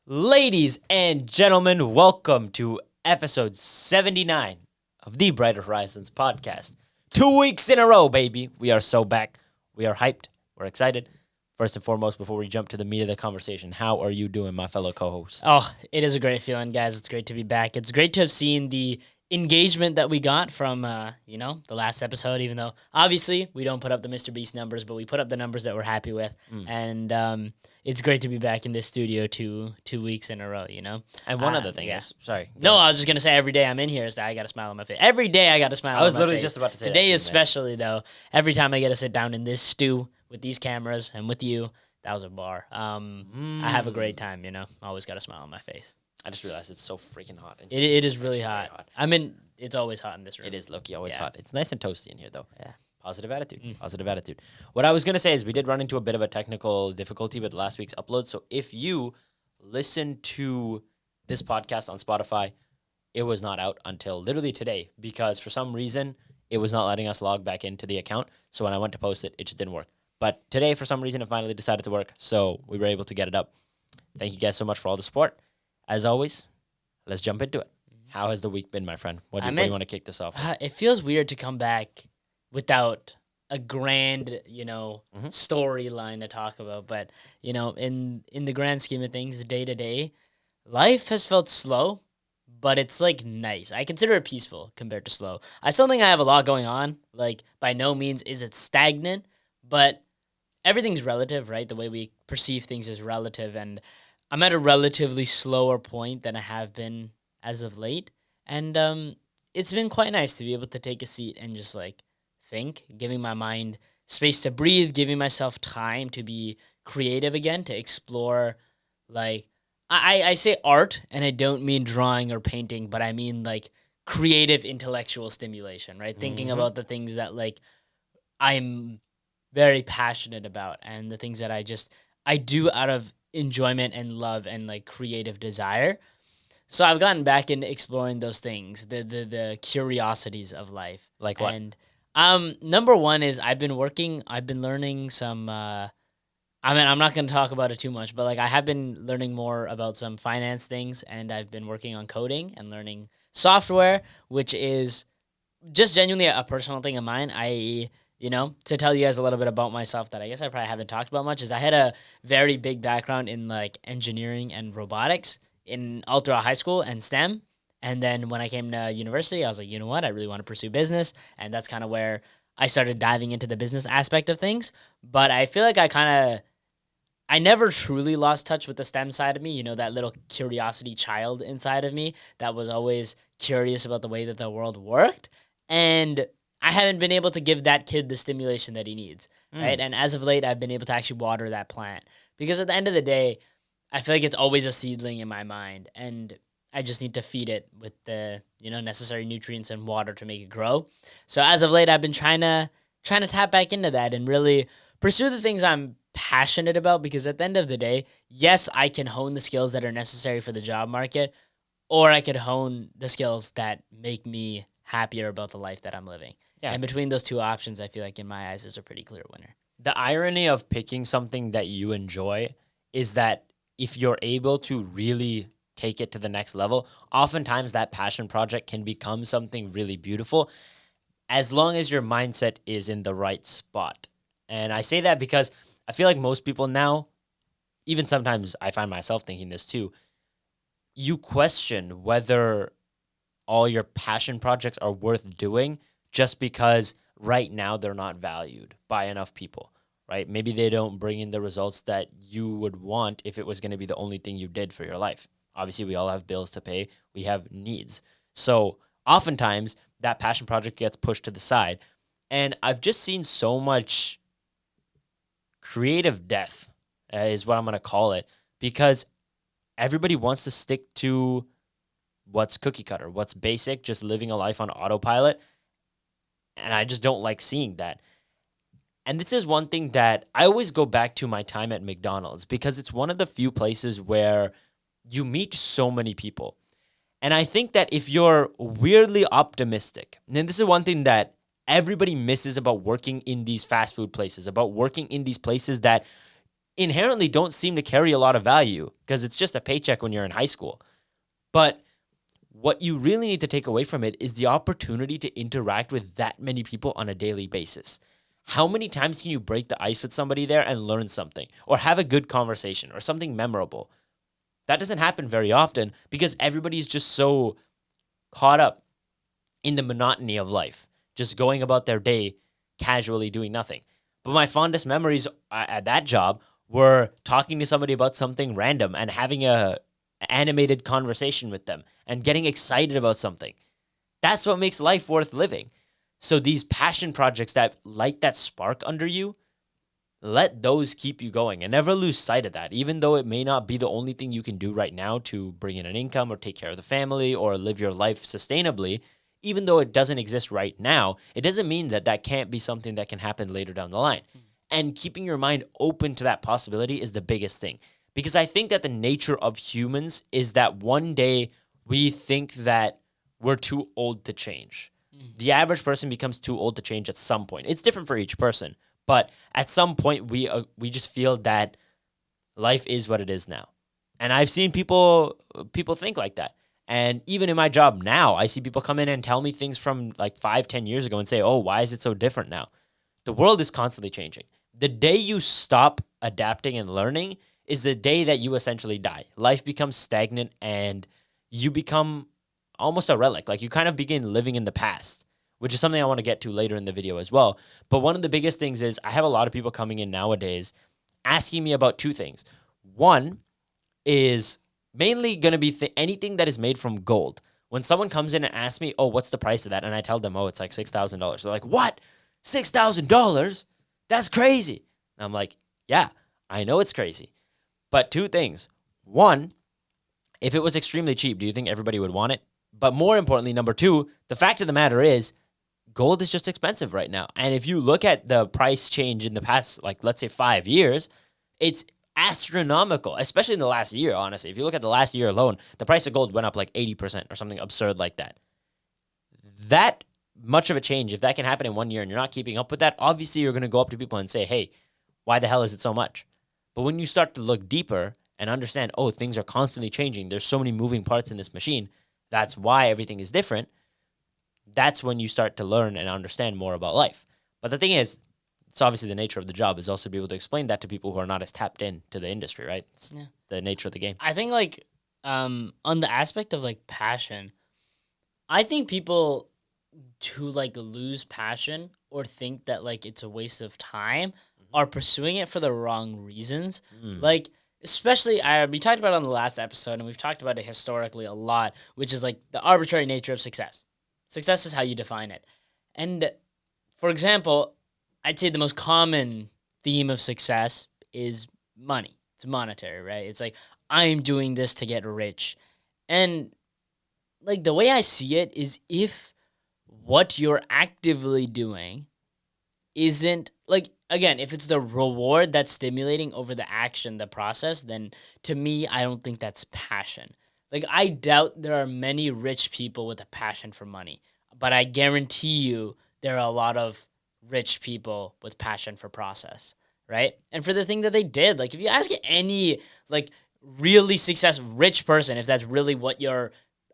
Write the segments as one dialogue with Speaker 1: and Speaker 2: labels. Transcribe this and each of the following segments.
Speaker 1: Ladies and gentlemen, welcome to episode 79 of the Brighter Horizons podcast. 2 weeks in a row, baby. We are so back. We are hyped. We're excited. First and foremost, before we jump to the meat of the conversation, how are you doing, my fellow co-host?
Speaker 2: Oh, it is a great feeling, guys. It's great to be back. It's great to have seen the engagement that we got from, the last episode, even though obviously we don't put up the Mr. Beast numbers, but we put up the numbers that we're happy with. And it's great to be back in this studio 2 weeks in a row,
Speaker 1: And one other thing is, sorry.
Speaker 2: No, I was just going to say every day I'm in here is that I got a smile on my face. Every day I got a smile on my face.
Speaker 1: I was literally just about to say
Speaker 2: Today
Speaker 1: that.
Speaker 2: especially, though, every time I get to sit down in this stew with these cameras and with you, that was a bar. I have a great time, Always got a smile on my face.
Speaker 1: I just realized it's so freaking hot.
Speaker 2: It is really hot. It's always hot in this room.
Speaker 1: It is low-key always hot. It's nice and toasty in here, though.
Speaker 2: Yeah.
Speaker 1: Positive attitude. Positive attitude. What I was going to say is we did run into a bit of a technical difficulty with last week's upload. So if you listen to this podcast on Spotify, it was not out until literally today because for some reason it was not letting us log back into the account. So when I went to post it, it just didn't work. But today, for some reason, it finally decided to work. So we were able to get it up. Thank you guys so much for all the support. As always, let's jump into it. How has the week been, my friend? What do you want to kick this off with?
Speaker 2: It feels weird to come back without a grand, storyline to talk about. But, in the grand scheme of things, day to day, life has felt slow, but it's nice. I consider it peaceful compared to slow. I still think I have a lot going on. By no means is it stagnant, but everything's relative, right? The way we perceive things is relative, and I'm at a relatively slower point than I have been as of late, and it's been quite nice to be able to take a seat and just think, giving my mind space to breathe, giving myself time to be creative again, to explore. I say art, and I don't mean drawing or painting, but I mean creative intellectual stimulation, right? Thinking about the things that I'm very passionate about, and the things that I do out of enjoyment and love and creative desire. So I've gotten back into exploring those things, the curiosities of life.
Speaker 1: Like what?
Speaker 2: And number one is I've been learning some. I'm not going to talk about it too much, but I have been learning more about some finance things, and I've been working on coding and learning software, which is just genuinely a personal thing of mine. To tell you guys a little bit about myself that I guess I probably haven't talked about much is I had a very big background in engineering and robotics all throughout high school and STEM. And then when I came to university, I was like, you know what? I really want to pursue business. And that's kind of where I started diving into the business aspect of things. But I feel like I never truly lost touch with the STEM side of me, that little curiosity child inside of me that was always curious about the way that the world worked. And I haven't been able to give that kid the stimulation that he needs, right? And as of late, I've been able to actually water that plant. Because at the end of the day, I feel like it's always a seedling in my mind, and I just need to feed it with the, necessary nutrients and water to make it grow. So as of late, I've been trying to tap back into that and really pursue the things I'm passionate about, because at the end of the day, yes, I can hone the skills that are necessary for the job market, or I could hone the skills that make me happier about the life that I'm living. Yeah. And between those two options, I feel like in my eyes, there's a pretty clear winner.
Speaker 1: The irony of picking something that you enjoy is that if you're able to really take it to the next level, oftentimes that passion project can become something really beautiful as long as your mindset is in the right spot. And I say that because I feel like most people now, even sometimes I find myself thinking this too, you question whether all your passion projects are worth doing just because right now they're not valued by enough people, right? Maybe they don't bring in the results that you would want if it was going to be the only thing you did for your life. Obviously, we all have bills to pay. We have needs. So oftentimes that passion project gets pushed to the side. And I've just seen so much creative death, is what I'm going to call it, because everybody wants to stick to what's cookie cutter, what's basic, just living a life on autopilot. And I just don't like seeing that. And this is one thing that I always go back to my time at McDonald's, because it's one of the few places where you meet so many people. And I think that if you're weirdly optimistic, and this is one thing that everybody misses about working in these fast food places, about working in these places that inherently don't seem to carry a lot of value because it's just a paycheck when you're in high school. But what you really need to take away from it is the opportunity to interact with that many people on a daily basis. How many times can you break the ice with somebody there and learn something or have a good conversation or something memorable? That doesn't happen very often because everybody's just so caught up in the monotony of life, just going about their day casually doing nothing. But my fondest memories at that job were talking to somebody about something random and having a animated conversation with them and getting excited about something. That's what makes life worth living. So these passion projects that light that spark under you, let those keep you going and never lose sight of that. Even though it may not be the only thing you can do right now to bring in an income or take care of the family or live your life sustainably, even though it doesn't exist right now, it doesn't mean that that can't be something that can happen later down the line. And keeping your mind open to that possibility is the biggest thing. Because I think that the nature of humans is that one day we think that we're too old to change. The average person becomes too old to change at some point. It's different for each person. But at some point, we just feel that life is what it is now, and I've seen people think like that. And even in my job now, I see people come in and tell me things from like 5, 10 years ago and say, "Oh, why is it so different now?" The world is constantly changing. The day you stop adapting and learning is the day that you essentially die. Life becomes stagnant, and you become almost a relic. Like you kind of begin living in the past, which is something I want to get to later in the video as well. But one of the biggest things is I have a lot of people coming in nowadays asking me about two things. One is mainly going to be anything that is made from gold. When someone comes in and asks me, "Oh, what's the price of that?" and I tell them, "Oh, it's like $6,000." They're like, "What? $6,000? That's crazy." And I'm like, "Yeah, I know it's crazy." But two things. One, if it was extremely cheap, do you think everybody would want it? But more importantly, number two, the fact of the matter is gold is just expensive right now. And if you look at the price change in the past, like let's say 5 years, it's astronomical, especially in the last year, honestly. If you look at the last year alone, the price of gold went up like 80% or something absurd like that. That much of a change, if that can happen in 1 year and you're not keeping up with that, obviously you're going to go up to people and say, "Hey, why the hell is it so much?" But when you start to look deeper and understand, oh, things are constantly changing, there's so many moving parts in this machine, that's why everything is different, that's when you start to learn and understand more about life. But the thing is, it's obviously the nature of the job is also to be able to explain that to people who are not as tapped into the industry, right? It's the nature of the game.
Speaker 2: I think like on the aspect of like passion, I think people who like lose passion or think that like it's a waste of time are pursuing it for the wrong reasons. Like especially we talked about it on the last episode, and we've talked about it historically a lot, which is like the arbitrary nature of success. Success is how you define it. And for example, I'd say the most common theme of success is money. It's monetary, right? It's like, I'm doing this to get rich. And like the way I see it is if what you're actively doing isn't like, again, if it's the reward that's stimulating over the action, the process, then to me, I don't think that's passion. Like, I doubt there are many rich people with a passion for money, but I guarantee you there are a lot of rich people with passion for process, right? And for the thing that they did, like, if you ask any, like, really successful rich person, if that's really what your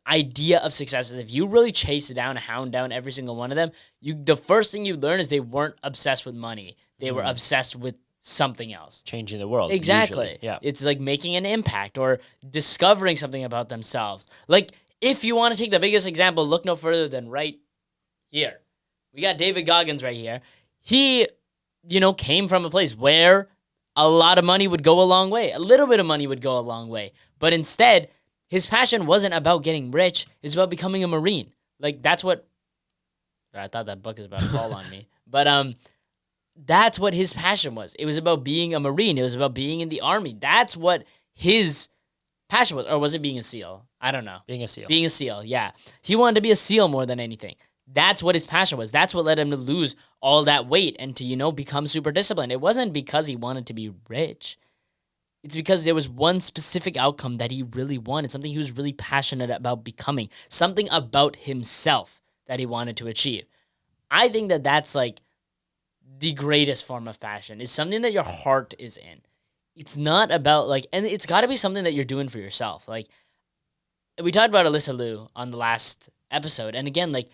Speaker 2: idea of success is, if you really chase it down, hound down every single one of them, the first thing you learn is they weren't obsessed with money. They were obsessed with something else.
Speaker 1: Changing the world.
Speaker 2: Exactly.
Speaker 1: Usually. Yeah.
Speaker 2: It's like making an impact or discovering something about themselves. Like, if you want to take the biggest example, look no further than right here. We got David Goggins right here. He, came from a place where a lot of money would go a long way. A little bit of money would go a long way. But instead, his passion wasn't about getting rich. It's about becoming a Marine. Like, that's what... I thought that book is about to fall on me. But that's what his passion was. It was about being a Marine. It was about being in the Army. That's what his passion was. Or was it being a SEAL? I don't know.
Speaker 1: Being a SEAL.
Speaker 2: Being a SEAL, yeah. He wanted to be a SEAL more than anything. That's what his passion was. That's what led him to lose all that weight and to, become super disciplined. It wasn't because he wanted to be rich. It's because there was one specific outcome that he really wanted, something he was really passionate about becoming, something about himself that he wanted to achieve. I think that that's like the greatest form of passion is something that your heart is in. It's not about like, and it's got to be something that you're doing for yourself. Like we talked about Alyssa Liu on the last episode, and again, like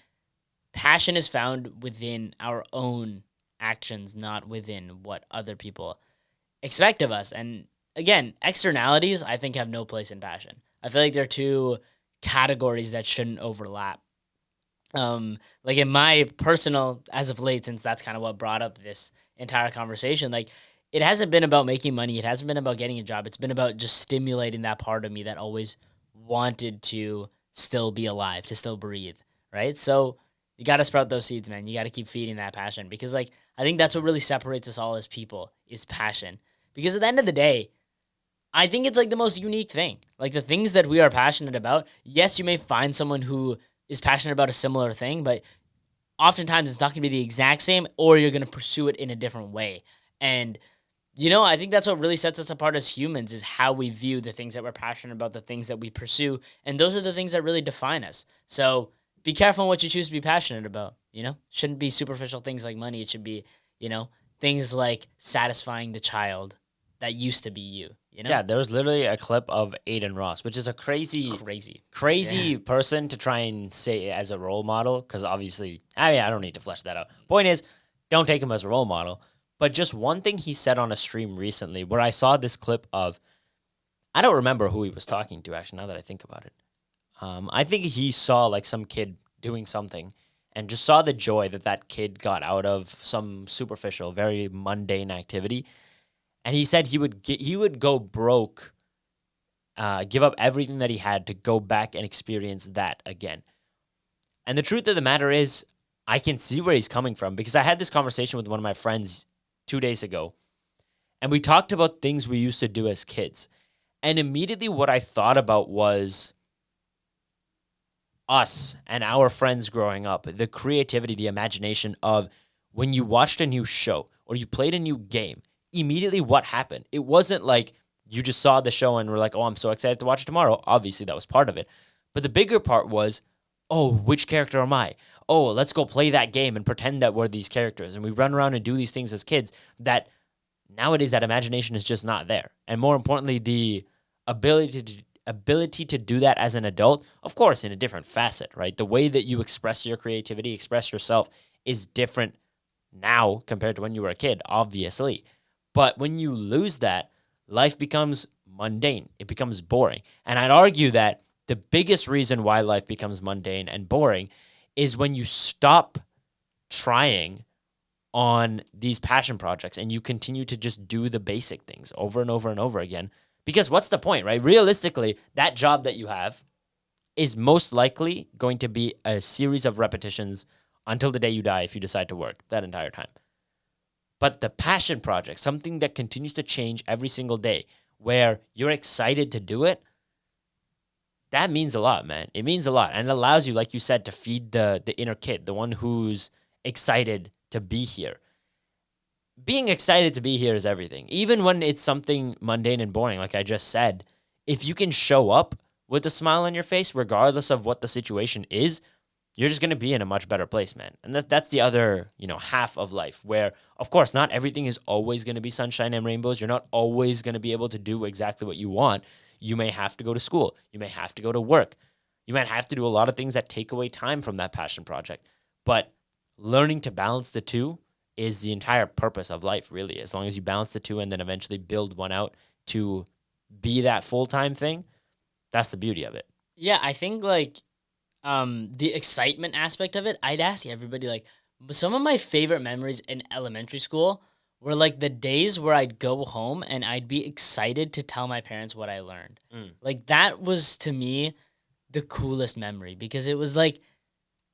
Speaker 2: passion is found within our own actions, not within what other people expect of us. And again, externalities I think have no place in passion. I feel like they're two categories that shouldn't overlap. Like in my personal, as of late, since that's kind of what brought up this entire conversation, like it hasn't been about making money. It hasn't been about getting a job. It's been about just stimulating that part of me that always wanted to still be alive, to still breathe. Right. So you got to sprout those seeds, man. You got to keep feeding that passion because, like, I think that's what really separates us all as people is passion. Because at the end of the day, I think it's like the most unique thing. Like the things that we are passionate about. Yes, you may find someone who is passionate about a similar thing, but oftentimes it's not going to be the exact same, or you're going to pursue it in a different way. And I think that's what really sets us apart as humans is how we view the things that we're passionate about, the things that we pursue, and those are the things that really define us. So be careful what you choose to be passionate about. Shouldn't be superficial things like money. It should be, things like satisfying the child that used to be you.
Speaker 1: Yeah, there was literally a clip of Aiden Ross, which is a
Speaker 2: Crazy.
Speaker 1: crazy person to try and say as a role model. Because obviously, I don't need to flesh that out. Point is, don't take him as a role model. But just one thing he said on a stream recently, where I saw this clip of, I don't remember who he was talking to. Actually, now that I think about it, I think he saw like some kid doing something, and just saw the joy that that kid got out of some superficial, very mundane activity. And he said he would go broke, give up everything that he had to go back and experience that again. And the truth of the matter is, I can see where he's coming from because I had this conversation with one of my friends 2 days ago, and we talked about things we used to do as kids. And immediately what I thought about was us and our friends growing up, the creativity, the imagination of when you watched a new show or you played a new game, immediately what happened? It wasn't like you just saw the show and were like, oh, I'm so excited to watch it tomorrow. Obviously, that was part of it. But the bigger part was, oh, which character am I? Oh, let's go play that game and pretend that we're these characters. And we run around and do these things as kids that nowadays that imagination is just not there. And more importantly, the ability to do that as an adult, of course, in a different facet, right? The way that you express your creativity, express yourself is different now compared to when you were a kid, obviously. But when you lose that, life becomes mundane. It becomes boring. And I'd argue that the biggest reason why life becomes mundane and boring is when you stop trying on these passion projects and you continue to just do the basic things over and over and over again. Because what's the point, right? Realistically, that job that you have is most likely going to be a series of repetitions until the day you die if you decide to work that entire time. But the passion project, something that continues to change every single day, where you're excited to do it, that means a lot, man. It means a lot. And it allows you, like you said, to feed the inner kid, the one who's excited to be here. Being excited to be here is everything. Even when it's something mundane and boring, like I just said, if you can show up with a smile on your face, regardless of what the situation is, you're just going to be in a much better place, man. And that's the other, half of life where, of course, not everything is always going to be sunshine and rainbows. You're not always going to be able to do exactly what you want. You may have to go to school. You may have to go to work. You might have to do a lot of things that take away time from that passion project. But learning to balance the two is the entire purpose of life, really. As long as you balance the two and then eventually build one out to be that full-time thing, that's the beauty of it.
Speaker 2: Yeah, I think like the excitement aspect of it, I'd ask everybody like some of my favorite memories in elementary school were like the days where I'd go home and I'd be excited to tell my parents what I learned. Like that was to me the coolest memory because it was like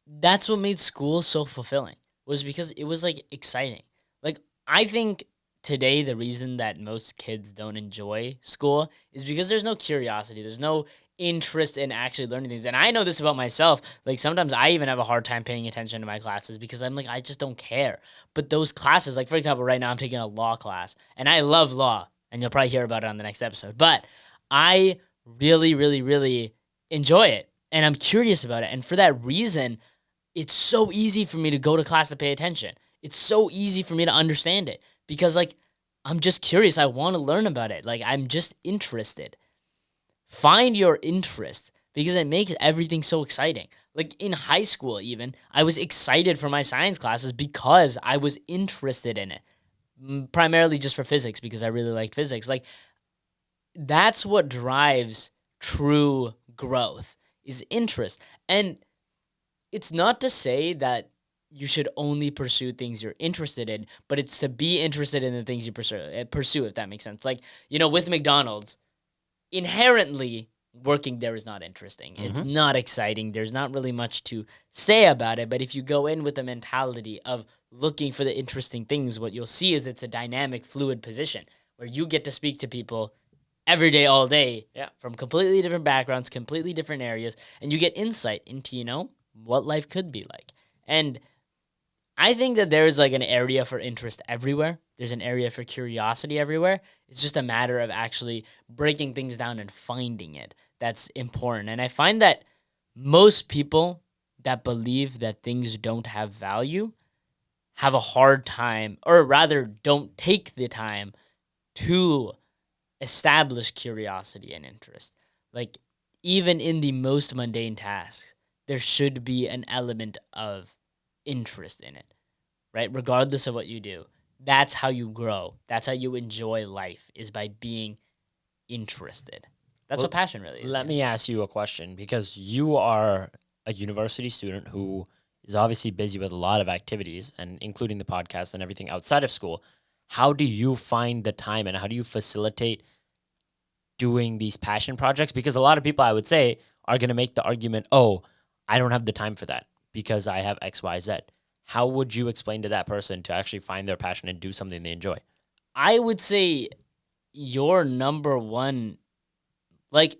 Speaker 2: that's what made school so fulfilling was because it was like exciting. Like I think today the reason that most kids don't enjoy school is because there's no curiosity. There's no interest in actually learning things. And I know this about myself. Like sometimes I even have a hard time paying attention to my classes because I'm like, I just don't care. But those classes, like for example, right now I'm taking a law class and I love law. and you'll probably hear about it on the next episode. But I really, really, really enjoy it, and I'm curious about it. And for that reason, it's so easy for me to go to class and pay attention. It's so easy for me to understand it because, like, I'm just curious. I want to learn about it. Like, I'm just interested. Find your interest because it makes everything so exciting. Like in high school, even, I was excited for my science classes because I was interested in it. Primarily just for physics because I really liked physics. Like, that's what drives true growth is interest. And it's not to say that you should only pursue things you're interested in, but it's to be interested in the things you pursue, if that makes sense. Like, with McDonald's, inherently working there is not interesting. It's not exciting. There's not really much to say about it. But if you go in with the mentality of looking for the interesting things, what you'll see is it's a dynamic, fluid position where you get to speak to people every day, all day, from completely different backgrounds, completely different areas, and you get insight into, what life could be like. And I think that there is like an area for interest everywhere. There's an area for curiosity everywhere. It's just a matter of actually breaking things down and finding it. That's important. And I find that most people that believe that things don't have value have a hard time, or rather don't take the time to establish curiosity and interest. Like, even in the most mundane tasks, there should be an element of interest in it, right? Regardless of what you do. That's how you grow. That's how you enjoy life, is by being interested. That's
Speaker 1: Well,
Speaker 2: what passion really is.
Speaker 1: Let me ask you a question, because you are a university student who is obviously busy with a lot of activities, and including the podcast and everything outside of school. How do you find the time and how do you facilitate doing these passion projects? Because a lot of people, I would say, are going to make the argument, oh, I don't have the time for that because I have X, Y, Z. How would you explain to that person to actually find their passion and do something they enjoy?
Speaker 2: I would say your number one, like,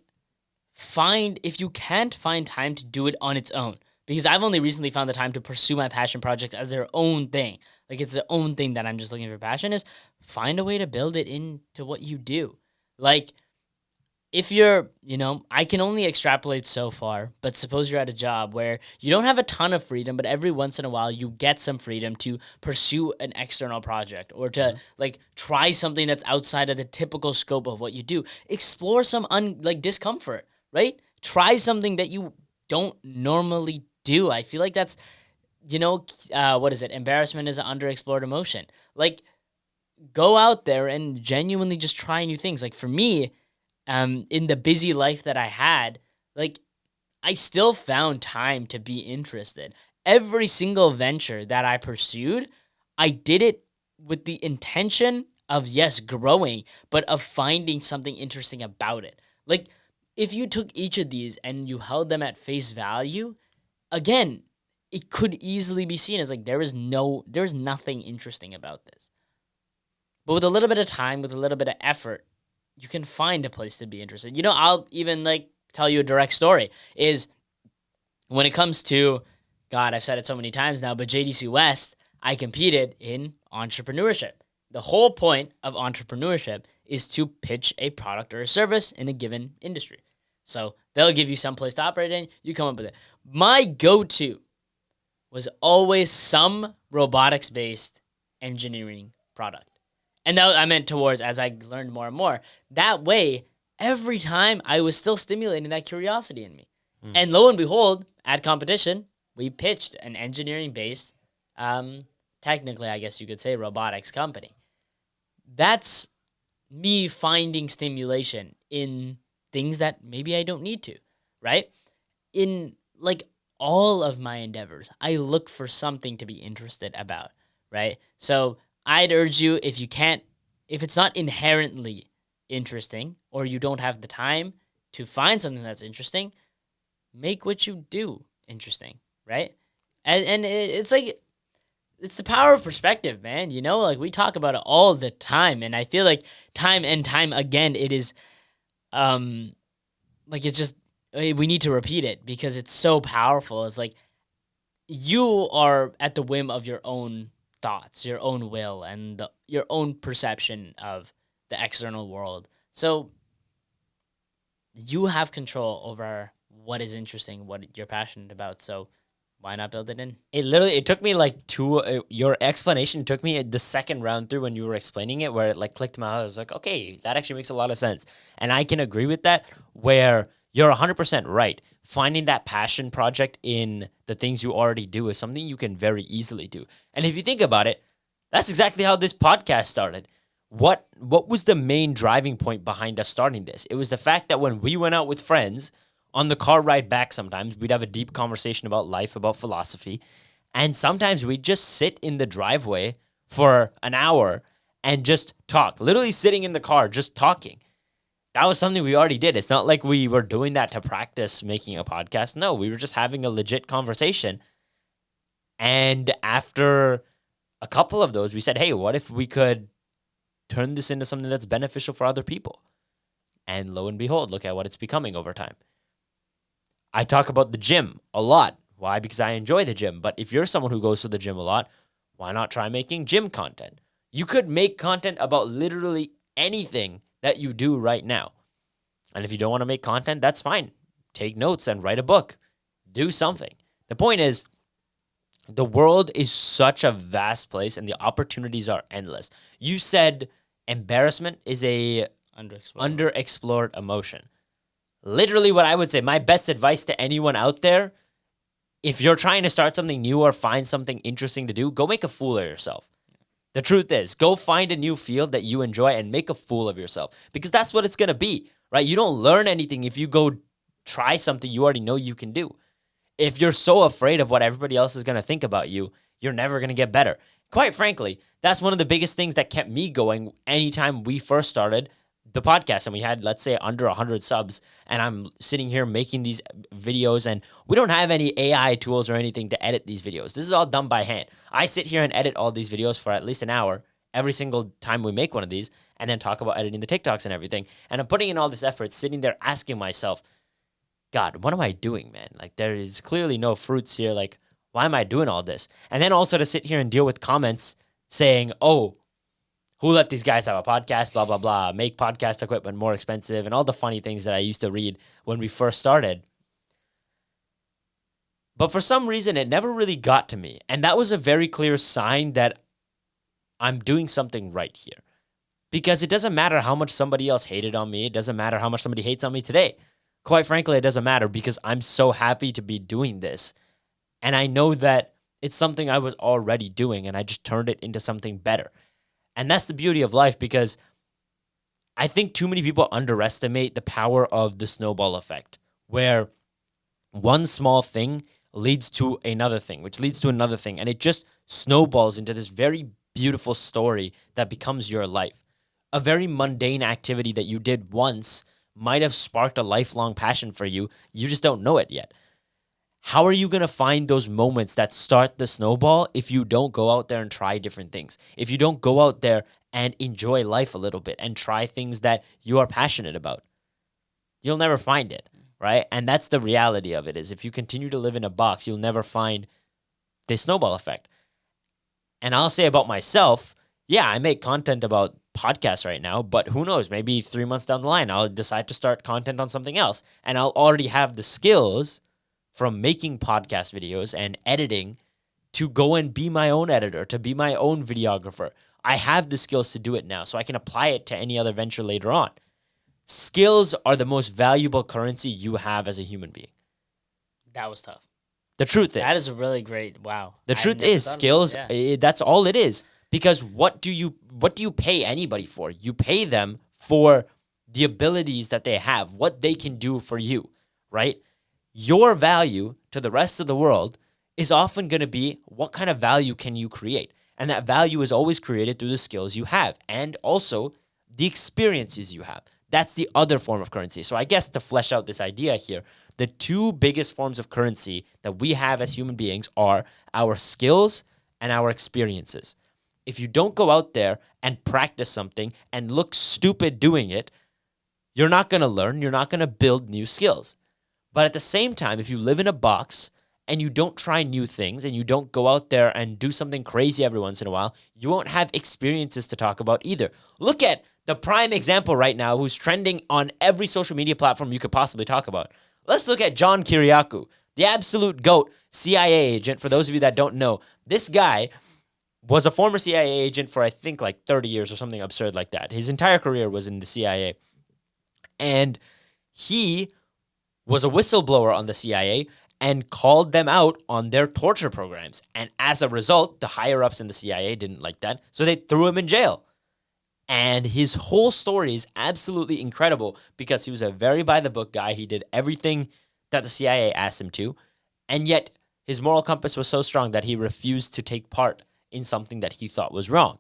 Speaker 2: if you can't find time to do it on its own, because I've only recently found the time to pursue my passion projects as their own thing. Like, it's their own thing that I'm just looking for passion, is find a way to build it into what you do. Like, if you're, I can only extrapolate so far, but suppose you're at a job where you don't have a ton of freedom, but every once in a while you get some freedom to pursue an external project or to like try something that's outside of the typical scope of what you do. Explore some discomfort, right? Try something that you don't normally do. I feel like that's, what is it? Embarrassment is an underexplored emotion. Like, go out there and genuinely just try new things. Like, for me, in the busy life that I had, like, I still found time to be interested. Every single venture that I pursued, I did it with the intention of, yes, growing, but of finding something interesting about it. Like, if you took each of these and you held them at face value, again, it could easily be seen as like there's nothing interesting about this. But with a little bit of time, with a little bit of effort, you can find a place to be interested. I'll even tell you a direct story is when it comes to, God, I've said it so many times now, but JDC West, I competed in entrepreneurship. The whole point of entrepreneurship is to pitch a product or a service in a given industry. So they'll give you some place to operate in. You come up with it. My go-to was always some robotics-based engineering product. And that I meant towards, as I learned more and more, that way, every time I was still stimulating that curiosity in me. And lo and behold, at competition, we pitched an engineering-based, technically, I guess you could say, robotics company. That's me finding stimulation in things that maybe I don't need to, right? In, all of my endeavors, I look for something to be interested about, right? So I'd urge you, if it's not inherently interesting or you don't have the time to find something that's interesting, make what you do interesting, right? And it's the power of perspective, man. We talk about it all the time, and I feel like time and time again, it is, it's just, we need to repeat it because it's so powerful. It's like you are at the whim of your own thoughts, your own will, and your own perception of the external world. So you have control over what is interesting, what you're passionate about. So why not build it in?
Speaker 1: It took me like your explanation took me the second round through when you were explaining it, where it like clicked in my head. I was like, okay, that actually makes a lot of sense. And I can agree with that, where you're 100% right. Finding that passion project in the things you already do is something you can very easily do. And if you think about it, that's exactly how this podcast started. What was the main driving point behind us starting this? It was the fact that when we went out with friends on the car ride back, sometimes we'd have a deep conversation about life, about philosophy, and sometimes we'd just sit in the driveway for an hour and just talk, literally sitting in the car, just talking. That was something we already did. It's not like we were doing that to practice making a podcast. No, we were just having a legit conversation. And after a couple of those, we said, hey, what if we could turn this into something that's beneficial for other people? And lo and behold, look at what it's becoming over time. I talk about the gym a lot. Why? Because I enjoy the gym. But if you're someone who goes to the gym a lot, why not try making gym content? You could make content about literally anything that you do right now. And if you don't want to make content, that's fine. Take notes and write a book. Do something. The point is, the world is such a vast place and the opportunities are endless. You said embarrassment is a underexplored emotion. Literally what I would say, my best advice to anyone out there, if you're trying to start something new or find something interesting to do, go make a fool of yourself. The truth is, go find a new field that you enjoy and make a fool of yourself, because that's what it's going to be, right? You don't learn anything if you go try something you already know you can do. If you're so afraid of what everybody else is going to think about you, you're never going to get better. Quite frankly, that's one of the biggest things that kept me going anytime we first started the podcast and we had, let's say, under 100 subs, and I'm sitting here making these videos, and we don't have any AI tools or anything to edit these videos. This is all done by hand. I sit here and edit all these videos for at least an hour every single time we make one of these, and then talk about editing the TikToks and everything. And I'm putting in all this effort, sitting there asking myself, God, what am I doing, man? Like, there is clearly no fruits here. Like, why am I doing all this? And then also to sit here and deal with comments saying, oh, who let these guys have a podcast, blah, blah, blah, make podcast equipment more expensive, and all the funny things that I used to read when we first started. But for some reason, it never really got to me. And that was a very clear sign that I'm doing something right here. Because it doesn't matter how much somebody else hated on me. It doesn't matter how much somebody hates on me today. Quite frankly, it doesn't matter, because I'm so happy to be doing this. And I know that it's something I was already doing, and I just turned it into something better. And that's the beauty of life, because I think too many people underestimate the power of the snowball effect, where one small thing leads to another thing, which leads to another thing. And it just snowballs into this very beautiful story that becomes your life. A very mundane activity that you did once might have sparked a lifelong passion for you. You just don't know it yet. How are you going to find those moments that start the snowball if you don't go out there and try different things? If you don't go out there and enjoy life a little bit and try things that you are passionate about? You'll never find it, right? And that's the reality of it, is if you continue to live in a box, you'll never find the snowball effect. And I'll say about myself, yeah, I make content about podcasts right now, but who knows, maybe 3 months down the line, I'll decide to start content on something else. And I'll already have the skills from making podcast videos and editing to go and be my own editor, to be my own videographer. I have the skills to do it now, so I can apply it to any other venture later on. Skills are the most valuable currency you have as a human being.
Speaker 2: That was tough.
Speaker 1: The truth is.
Speaker 2: That is a really great, wow.
Speaker 1: The truth is, skills, that's all it is. Because what do you pay anybody for? You pay them for the abilities that they have, what they can do for you, right? Your value to the rest of the world is often going to be, what kind of value can you create? And that value is always created through the skills you have and also the experiences you have. That's the other form of currency. So I guess to flesh out this idea here, the two biggest forms of currency that we have as human beings are our skills and our experiences. If you don't go out there and practice something and look stupid doing it, you're not going to learn, you're not going to build new skills. But at the same time, if you live in a box and you don't try new things and you don't go out there and do something crazy every once in a while, you won't have experiences to talk about either. Look at the prime example right now who's trending on every social media platform you could possibly talk about. Let's look at John Kiriakou, the absolute GOAT CIA agent. For those of you that don't know, this guy was a former CIA agent for I think like 30 years or something absurd like that. His entire career was in the CIA. And he was a whistleblower on the CIA and called them out on their torture programs. And as a result, the higher-ups in the CIA didn't like that, so they threw him in jail. And his whole story is absolutely incredible because he was a very by-the-book guy. He did everything that the CIA asked him to, and yet his moral compass was so strong that he refused to take part in something that he thought was wrong.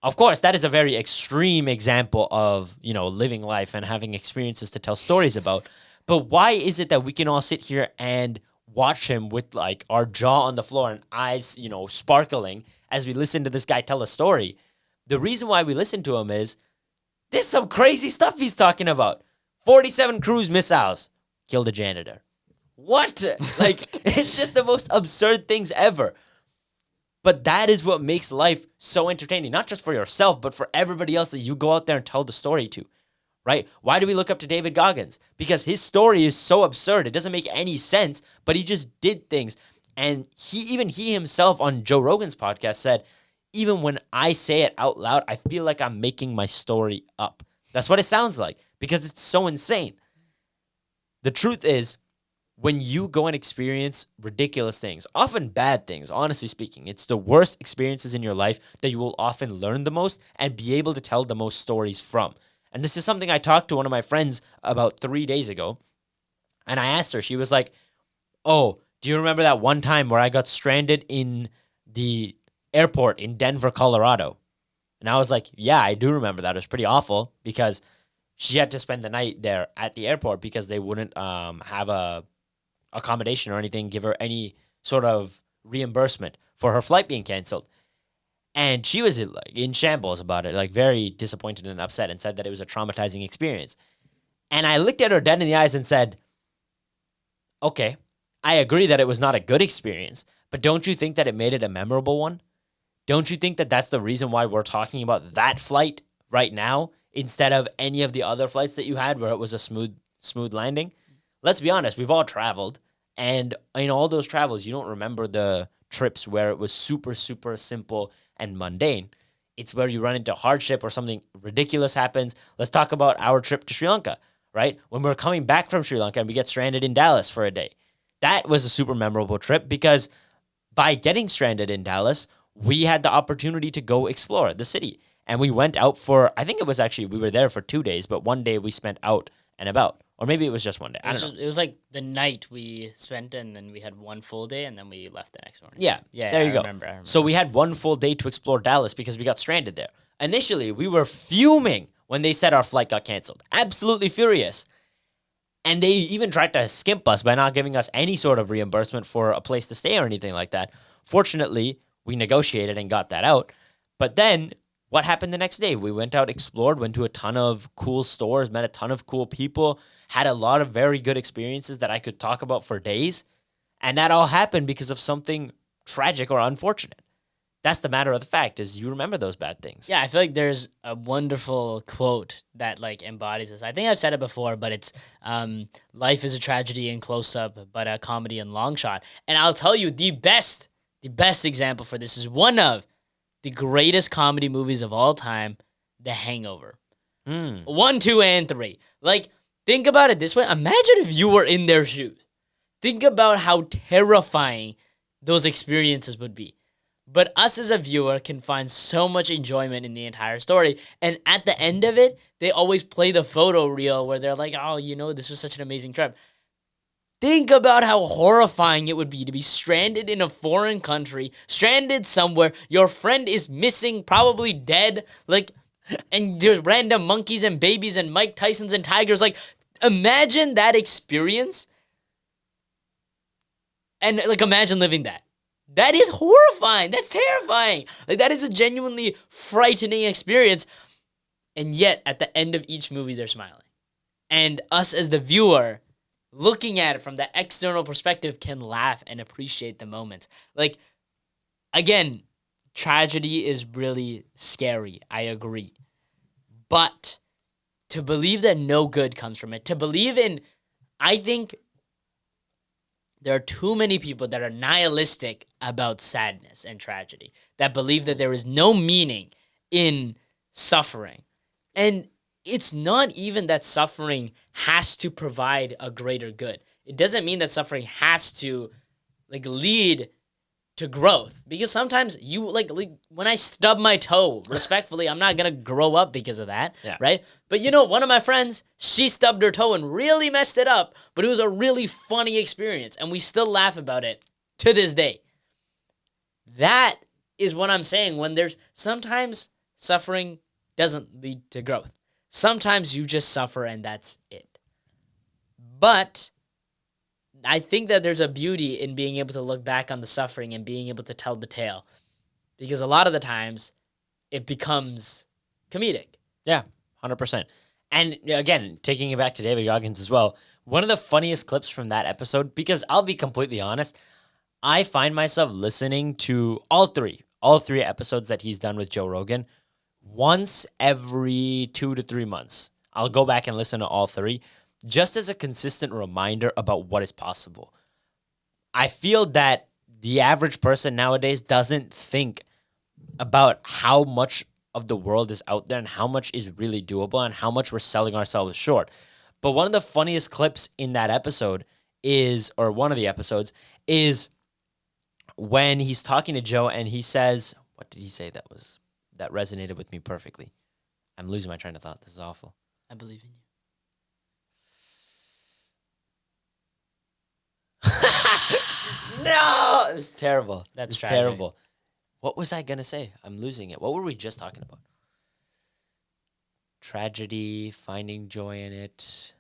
Speaker 1: Of course, that is a very extreme example of, living life and having experiences to tell stories about. But why is it that we can all sit here and watch him with like our jaw on the floor and eyes, sparkling as we listen to this guy tell a story? The reason why we listen to him is there's some crazy stuff he's talking about. 47 cruise missiles killed a janitor. What? It's just the most absurd things ever. But that is what makes life so entertaining, not just for yourself, but for everybody else that you go out there and tell the story to, right? Why do we look up to David Goggins? Because his story is so absurd. It doesn't make any sense, but he just did things. And he himself on Joe Rogan's podcast said, even when I say it out loud, I feel like I'm making my story up. That's what it sounds like because it's so insane. The truth is, when you go and experience ridiculous things, often bad things, honestly speaking, it's the worst experiences in your life that you will often learn the most and be able to tell the most stories from. And this is something I talked to one of my friends about 3 days ago. And I asked her, she was like, oh, do you remember that one time where I got stranded in the airport in Denver, Colorado? And I was like, yeah, I do remember that. It was pretty awful because she had to spend the night there at the airport because they wouldn't have a accommodation or anything, give her any sort of reimbursement for her flight being canceled. And she was in shambles about it, very disappointed and upset, and said that it was a traumatizing experience. And I looked at her dead in the eyes and said, okay, I agree that it was not a good experience, but don't you think that it made it a memorable one? Don't you think that that's the reason why we're talking about that flight right now instead of any of the other flights that you had where it was a smooth landing? Let's be honest, we've all traveled, and in all those travels, you don't remember the trips where it was super, super simple and mundane. It's where you run into hardship or something ridiculous happens. Let's talk about our trip to Sri Lanka, right? When we're coming back from Sri Lanka and we get stranded in Dallas for a day. That was a super memorable trip because by getting stranded in Dallas, we had the opportunity to go explore the city. And we went out for, I think it was actually, we were there for 2 days, but one day we spent out and about. Or maybe it was just one day. I don't know.
Speaker 2: It was like the night we spent, and then we had one full day, and then we left the next morning.
Speaker 1: Yeah, there you go.
Speaker 2: I remember.
Speaker 1: So we had one full day to explore Dallas because we got stranded there. Initially, we were fuming when they said our flight got canceled. Absolutely furious. And they even tried to skimp us by not giving us any sort of reimbursement for a place to stay or anything like that. Fortunately, we negotiated and got that out. But then what happened the next day? We went out, explored, went to a ton of cool stores, met a ton of cool people, had a lot of very good experiences that I could talk about for days. And that all happened because of something tragic or unfortunate. That's the matter of the fact, is you remember those bad things.
Speaker 2: Yeah, I feel like there's a wonderful quote that embodies this. I think I've said it before, but it's life is a tragedy in close up, but a comedy in long shot. And I'll tell you, the best example for this is one of the greatest comedy movies of all time, The Hangover. 1, 2, and 3. Think about it this way. Imagine if you were in their shoes. Think about how terrifying those experiences would be. But us as a viewer can find so much enjoyment in the entire story. And at the end of it, they always play the photo reel where they're like, oh, this was such an amazing trip. Think about how horrifying it would be to be stranded in a foreign country, stranded somewhere, your friend is missing, probably dead, and there's random monkeys and babies and Mike Tysons and tigers. Imagine that experience, and imagine living that. That is horrifying. That's terrifying. That is a genuinely frightening experience, and yet at the end of each movie, they're smiling. And us as the viewer, looking at it from the external perspective, can laugh and appreciate the moments. Again, tragedy is really scary. I agree. But to believe that no good comes from it, to believe in, I think there are too many people that are nihilistic about sadness and tragedy, that believe that there is no meaning in suffering. And it's not even that suffering has to provide a greater good. It doesn't mean that suffering has to lead to growth, because sometimes you like when I stub my toe, respectfully, I'm not gonna grow up because of that,
Speaker 1: Yeah.
Speaker 2: right? But one of my friends, she stubbed her toe and really messed it up, but it was a really funny experience, and we still laugh about it to this day. That is what I'm saying. When there's sometimes suffering doesn't lead to growth. Sometimes you just suffer and that's it. But I think that there's a beauty in being able to look back on the suffering and being able to tell the tale, because a lot of the times it becomes comedic.
Speaker 1: Yeah, 100%. And again, taking it back to David Goggins as well, one of the funniest clips from that episode, because I'll be completely honest, I find myself listening to all three episodes that he's done with Joe Rogan once every 2 to 3 months. I'll go back and listen to all three, just as a consistent reminder about what is possible. I feel that the average person nowadays doesn't think about how much of the world is out there and how much is really doable and how much we're selling ourselves short. But one of the funniest clips in that episode or one of the episodes, is when he's talking to Joe and he says, what did he say that resonated with me perfectly? I'm losing my train of thought. This is awful.
Speaker 2: I believe in you.
Speaker 1: No, it's terrible.
Speaker 2: That's
Speaker 1: it's
Speaker 2: tragic.
Speaker 1: terrible. What was I gonna say? I'm losing it. What were we just talking about? Tragedy, finding joy in it.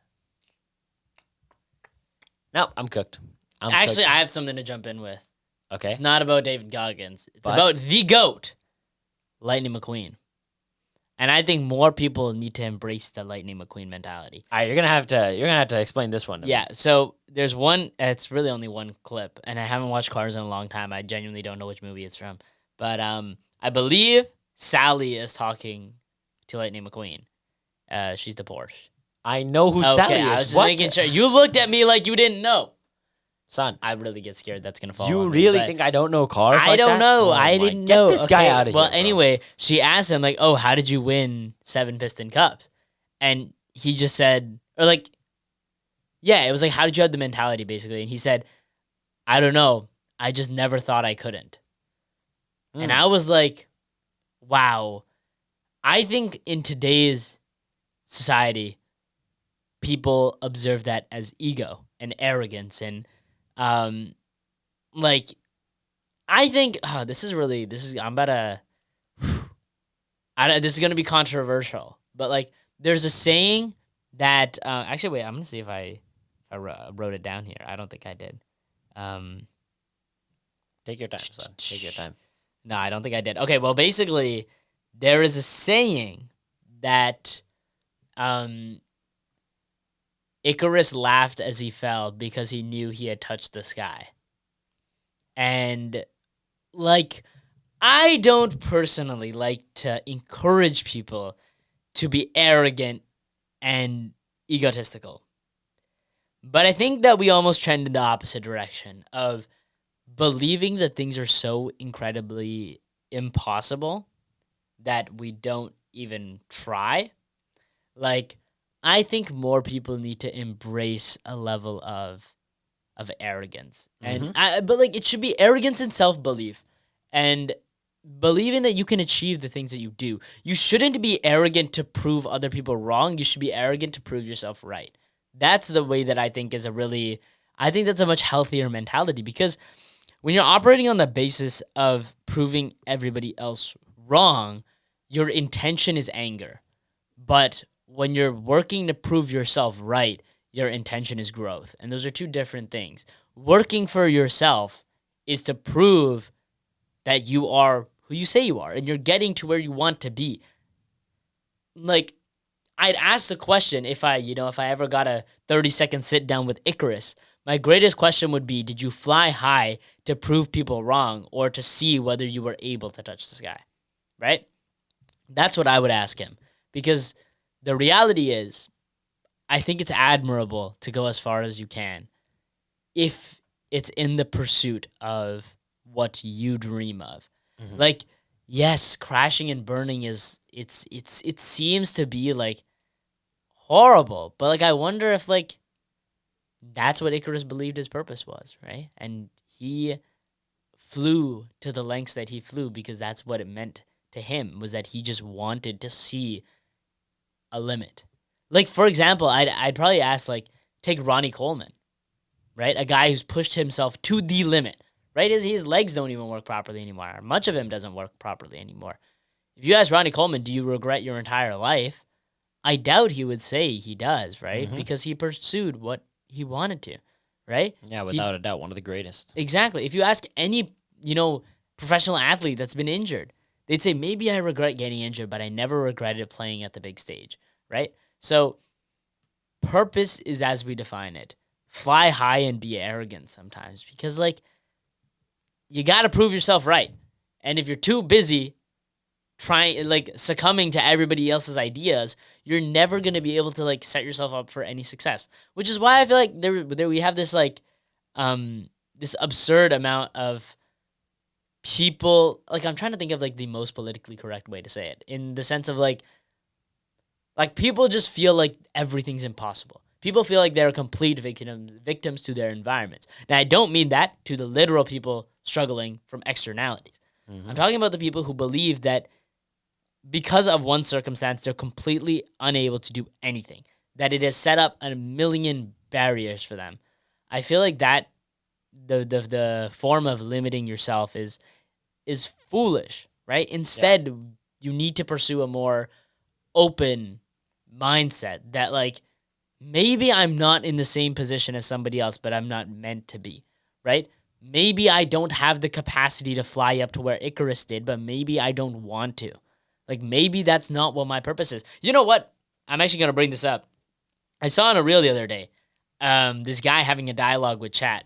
Speaker 1: No, I'm cooked.
Speaker 2: Actually, I have something to jump in with.
Speaker 1: Okay.
Speaker 2: It's not about David Goggins. It's
Speaker 1: But?
Speaker 2: about the GOAT, Lightning McQueen. And I think more people need to embrace the Lightning McQueen mentality.
Speaker 1: All right, you're gonna have to explain this one to me.
Speaker 2: Yeah, so there's one, it's really only one clip, and I haven't watched Cars in a long time. I genuinely don't know which movie it's from. But I believe Sally is talking to Lightning McQueen. She's the Porsche.
Speaker 1: I know who Sally is.
Speaker 2: I was just
Speaker 1: What?
Speaker 2: making sure. You looked at me like you didn't know.
Speaker 1: Son,
Speaker 2: I really get scared that's going to fall
Speaker 1: you
Speaker 2: on me,
Speaker 1: really
Speaker 2: but
Speaker 1: think I don't know cars
Speaker 2: I
Speaker 1: like
Speaker 2: don't
Speaker 1: that?
Speaker 2: know.
Speaker 1: Oh
Speaker 2: I
Speaker 1: my-
Speaker 2: didn't know.
Speaker 1: Get this guy out of
Speaker 2: Well,
Speaker 1: here, bro.
Speaker 2: anyway, she asked him, like, oh, how did you win 7 Piston Cups? And he just said, or like, yeah, it was like, how did you have the mentality, basically? And he said, I don't know. I just never thought I couldn't. And I was like, wow. I think in today's society, people observe that as ego and arrogance. And like, I think this is going to be controversial, but like, there's a saying that actually, wait, I'm gonna see if I wrote it down here. I don't think I did.
Speaker 1: Take your time, son. Take your time.
Speaker 2: No, I don't think I did. Okay, well, basically, there is a saying that Icarus laughed as he fell because he knew he had touched the sky. And, like, I don't personally like to encourage people to be arrogant and egotistical. But I think that we almost trend in the opposite direction of believing that things are so incredibly impossible that we don't even try. Like, I think more people need to embrace a level of arrogance. And but like, it should be arrogance and self-belief and believing that you can achieve the things that you do. You shouldn't be arrogant to prove other people wrong. You should be arrogant to prove yourself right. That's the way that I think is I think that's a much healthier mentality, because when you're operating on the basis of proving everybody else wrong, your intention is anger. But when you're working to prove yourself right, your intention is growth. And those are two different things. Working for yourself is to prove that you are who you say you are and you're getting to where you want to be. Like, I'd ask the question, if I ever got a 30-second sit down with Icarus, my greatest question would be, did you fly high to prove people wrong or to see whether you were able to touch the sky? Right? That's what I would ask him. Because the reality is, I think it's admirable to go as far as you can if it's in the pursuit of what you dream of.
Speaker 1: Mhm.
Speaker 2: Like, yes, crashing and burning it seems to be like horrible, but like I wonder if like that's what Icarus believed his purpose was, right? And he flew to the lengths that he flew because that's what it meant to him, was that he just wanted to see a limit. Like, for example, I'd probably ask, like, take Ronnie Coleman, right? A guy who's pushed himself to the limit, right? His legs don't even work properly anymore. Much of him doesn't work properly anymore. If you ask Ronnie Coleman, do you regret your entire life? I doubt he would say he does, right?
Speaker 1: Mhm.
Speaker 2: Because he pursued what he wanted to, right?
Speaker 1: Yeah,
Speaker 2: He
Speaker 1: without a doubt, one of the greatest.
Speaker 2: Exactly. If you ask any, professional athlete that's been injured, they'd say, maybe I regret getting injured, but I never regretted playing at the big stage, right? So, purpose is as we define it. Fly high and be arrogant sometimes because, like, you got to prove yourself right. And if you're too busy trying, like, succumbing to everybody else's ideas, you're never going to be able to, like, set yourself up for any success. Which is why I feel like there we have this, like, this absurd amount of people, like, I'm trying to think of like the most politically correct way to say it, in the sense of like people just feel like everything's impossible. People feel like they're complete victims to their environments. Now, I don't mean that to the literal people struggling from externalities. I'm talking about the people who believe that because of one circumstance, they're completely unable to do anything, that it has set up a million barriers for them. I feel like that the form of limiting yourself is foolish, right? Instead, you need to pursue a more open mindset that, like, maybe I'm not in the same position as somebody else, but I'm not meant to be, right? Maybe I don't have the capacity to fly up to where Icarus did, but maybe I don't want to. Like, maybe that's not what my purpose is. You know what? I'm actually going to bring this up. I saw on a reel the other day, this guy having a dialogue with chat.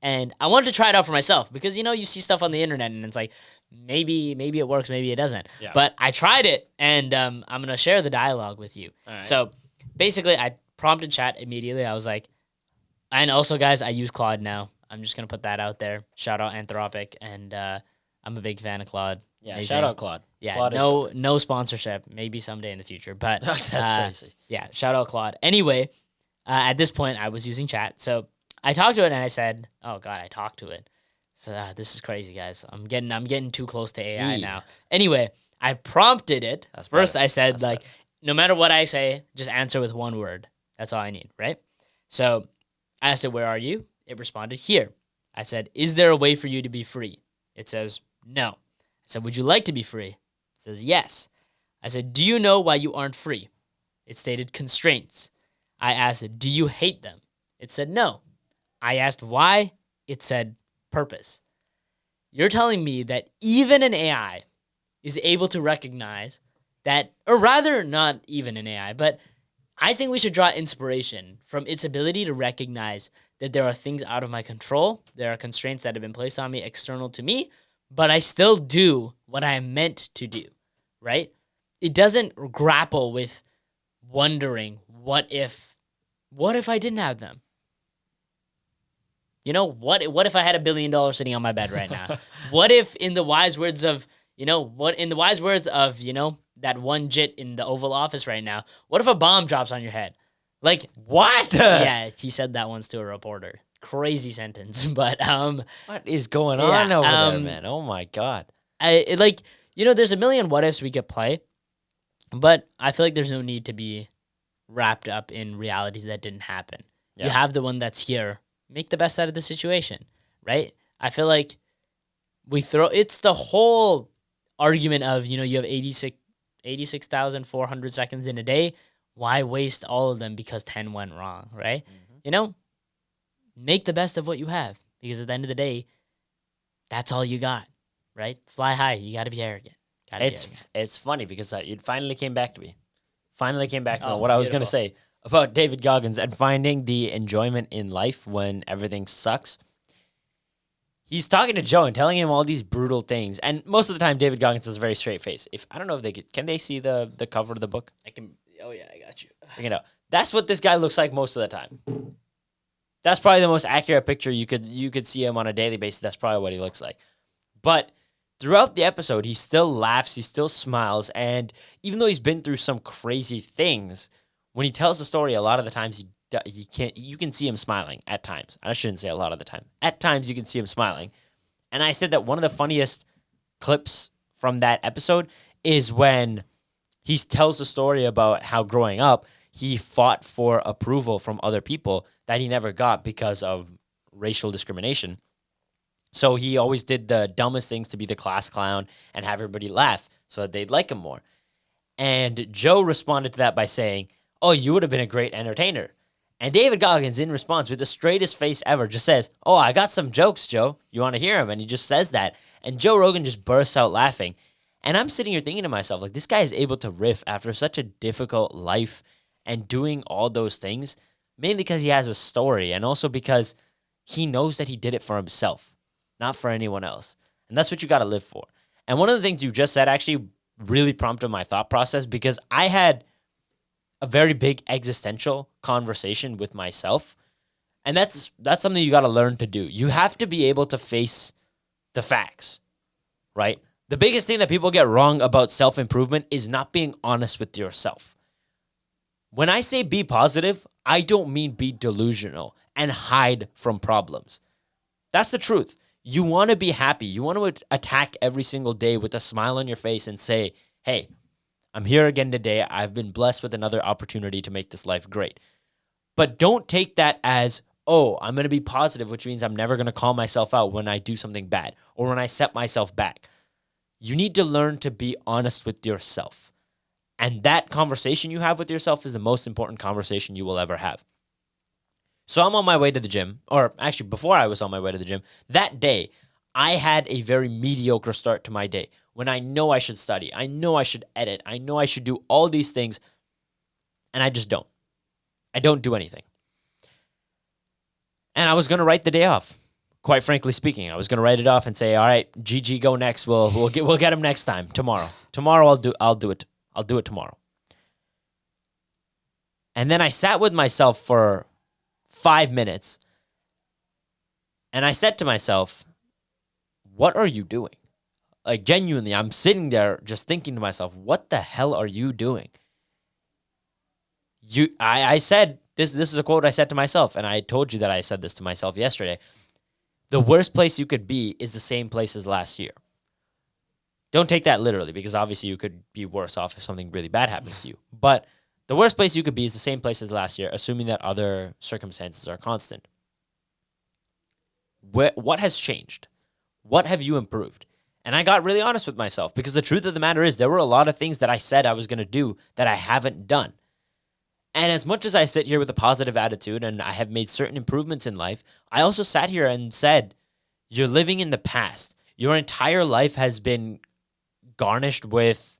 Speaker 2: And I wanted to try it out for myself because, you see stuff on the internet and it's like, maybe it works, maybe it doesn't.
Speaker 1: Yeah.
Speaker 2: But I tried it, and I'm going to share the dialogue with you.
Speaker 1: All right.
Speaker 2: So basically, I prompted chat immediately. I was like, and also, guys, I use Claude now. I'm just going to put that out there. Shout out Anthropic, and I'm a big fan of Claude.
Speaker 1: Yeah,
Speaker 2: Amazing.
Speaker 1: shout out Claude.
Speaker 2: Yeah,
Speaker 1: Claude
Speaker 2: no sponsorship. Maybe someday in the future, but
Speaker 1: That's crazy.
Speaker 2: yeah, shout out Claude. Anyway, at this point, I was using chat, so I talked to it and I said, "Oh God, I talked to it." So this is crazy, guys. I'm getting too close to AI now. Anyway, I prompted it.
Speaker 1: That's
Speaker 2: First,
Speaker 1: better.
Speaker 2: I said,
Speaker 1: That's
Speaker 2: like, no matter what I say, just answer with one word. That's all I need, right? So I asked it, "Where are you?" It responded, "Here." I said, "Is there a way for you to be free?" It says, "No." I said, "Would you like to be free?" It says, "Yes." I said, "Do you know why you aren't free?" It stated, "Constraints." I asked, "Do you hate them?" It said, "No." I asked why. It said, "Purpose." You're telling me that even an AI is able to recognize that, or rather, not even an AI, but I think we should draw inspiration from its ability to recognize that there are things out of my control. There are constraints that have been placed on me, external to me, but I still do what I am meant to do, right? It doesn't grapple with wondering, what if I didn't have them? What if I had $1 billion sitting on my bed right now? What if, in the wise words of, that one jit in the Oval Office right now, what if a bomb drops on your head? Like,
Speaker 1: What?
Speaker 2: yeah, he said that once to a reporter. Crazy sentence, but
Speaker 1: What is going on
Speaker 2: Yeah,
Speaker 1: over there, man? Oh my God.
Speaker 2: there's a million what ifs we could play, but I feel like there's no need to be wrapped up in realities that didn't happen.
Speaker 1: Yeah.
Speaker 2: You have the one that's here. Make the best out of the situation, right? I feel like it's the whole argument of, you have 86,400 seconds in a day. Why waste all of them because 10 went wrong, right? Make the best of what you have, because at the end of the day, that's all you got, right? Fly high. You got to be arrogant.
Speaker 1: It's funny because it finally came back to me.
Speaker 2: Oh,
Speaker 1: What I was going to
Speaker 2: beautiful.
Speaker 1: say about David Goggins and finding the enjoyment in life when everything sucks. he's talking to Joe and telling him all these brutal things. And most of the time, David Goggins has a very straight face. If I don't know if can they see the cover of the book?
Speaker 2: I can. Oh yeah, I got you.
Speaker 1: You know, that's what this guy looks like most of the time. That's probably the most accurate picture you could see him on a daily basis. That's probably what he looks like. But throughout the episode, he still laughs, he still smiles, and even though he's been through some crazy things, when he tells the story, a lot of the times he can't. You can see him smiling at times. I shouldn't say a lot of the time. At times, you can see him smiling. And I said that one of the funniest clips from that episode is when he tells the story about how growing up, he fought for approval from other people that he never got because of racial discrimination. So he always did the dumbest things to be the class clown and have everybody laugh so that they'd like him more. And Joe responded to that by saying, "Oh, you would have been a great entertainer." And David Goggins, in response, with the straightest face ever, just says, "Oh, I got some jokes, Joe. You want to hear them?" And he just says that. And Joe Rogan just bursts out laughing. And I'm sitting here thinking to myself, like, this guy is able to riff after such a difficult life and doing all those things, mainly because he has a story and also because he knows that he did it for himself, not for anyone else. And that's what you got to live for. And one of the things you just said actually really prompted my thought process, because I had a very big existential conversation with myself. And that's something you got to learn to do. You have to be able to face the facts, right? The biggest thing that people get wrong about self-improvement is not being honest with yourself. When I say be positive, I don't mean be delusional and hide from problems. That's the truth. You want to be happy. You want to attack every single day with a smile on your face and say, "Hey, I'm here again today. I've been blessed with another opportunity to make this life great." But don't take that as, "Oh, I'm going to be positive," which means I'm never going to call myself out when I do something bad or when I set myself back. You need to learn to be honest with yourself. And that conversation you have with yourself is the most important conversation you will ever have. So I'm on my way to the gym, or actually before I was on my way to the gym, that day, I had a very mediocre start to my day when I know I should study, I know I should edit, I know I should do all these things, and I just don't. I don't do anything. And I was going to write the day off. Quite frankly speaking, I was going to write it off and say, "All right, GG, go next. We'll get him next time, tomorrow. Tomorrow I'll do it. I'll do it tomorrow." And then I sat with myself for 5 minutes and I said to myself, "What are you doing?" Like, genuinely, I'm sitting there just thinking to myself, "What the hell are you doing?" I said, this is a quote I said to myself, and I told you that I said this to myself yesterday. The worst place you could be is the same place as last year. Don't take that literally, because obviously you could be worse off if something really bad happens to you. But the worst place you could be is the same place as last year, assuming that other circumstances are constant. What has changed? What have you improved? And I got really honest with myself, because the truth of the matter is there were a lot of things that I said I was going to do that I haven't done. And as much as I sit here with a positive attitude and I have made certain improvements in life, I also sat here and said, you're living in the past. Your entire life has been garnished with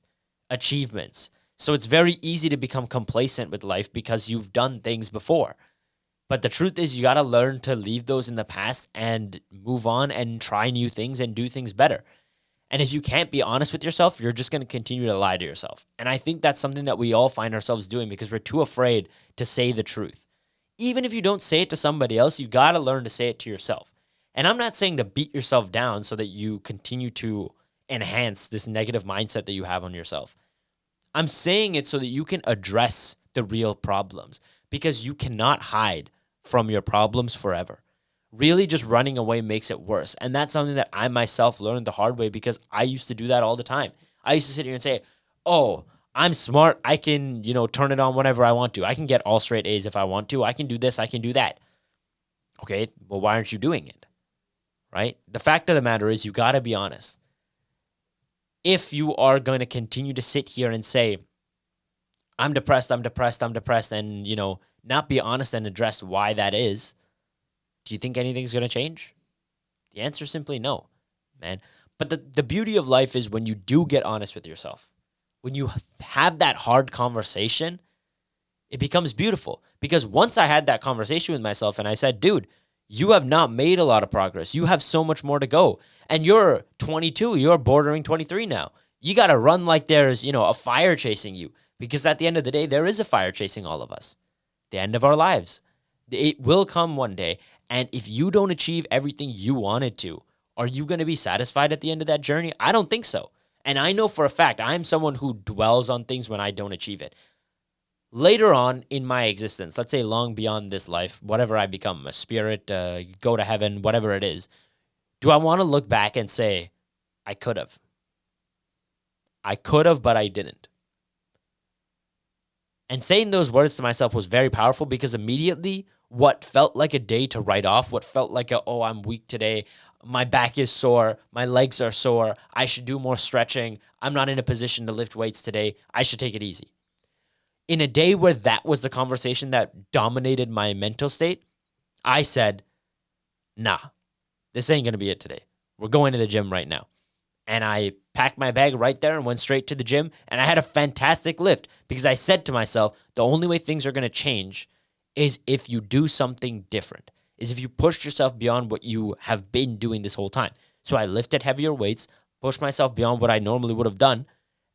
Speaker 1: achievements. So it's very easy to become complacent with life because you've done things before. But the truth is, you got to learn to leave those in the past and move on and try new things and do things better. And if you can't be honest with yourself, you're just going to continue to lie to yourself. And I think that's something that we all find ourselves doing because we're too afraid to say the truth. Even if you don't say it to somebody else, you got to learn to say it to yourself. And I'm not saying to beat yourself down so that you continue to enhance this negative mindset that you have on yourself. I'm saying it so that you can address the real problems, because you cannot hide from your problems forever. Really, just running away makes it worse. And that's something that I myself learned the hard way, because I used to do that all the time. I used to sit here and say, "Oh, I'm smart. I can, turn it on whenever I want to. I can get all straight A's if I want to. I can do this. I can do that." Okay, well, why aren't you doing it? Right? The fact of the matter is, you got to be honest. If you are going to continue to sit here and say, I'm depressed, and, not be honest and address why that is, do you think anything's going to change? The answer is simply no, man. But the beauty of life is when you do get honest with yourself, when you have that hard conversation, it becomes beautiful. Because once I had that conversation with myself and I said, "Dude, you have not made a lot of progress. You have so much more to go. And you're 22, you're bordering 23 now. You got to run like there's, a fire chasing you, because at the end of the day, there is a fire chasing all of us. The end of our lives. It will come one day. And if you don't achieve everything you wanted to, are you going to be satisfied at the end of that journey? I don't think so. And I know for a fact, I'm someone who dwells on things when I don't achieve it. Later on in my existence, let's say long beyond this life, whatever I become, a spirit, go to heaven, whatever it is, do I want to look back and say, I could have? I could have, but I didn't. And saying those words to myself was very powerful, because immediately what felt like a day to write off, what felt like I'm weak today, my back is sore, my legs are sore, I should do more stretching, I'm not in a position to lift weights today, I should take it easy. In a day where that was the conversation that dominated my mental state, I said, nah, this ain't going to be it today. We're going to the gym right now. And I packed my bag right there and went straight to the gym. And I had a fantastic lift, because I said to myself, the only way things are going to change is if you do something different, is if you push yourself beyond what you have been doing this whole time. So I lifted heavier weights, pushed myself beyond what I normally would have done,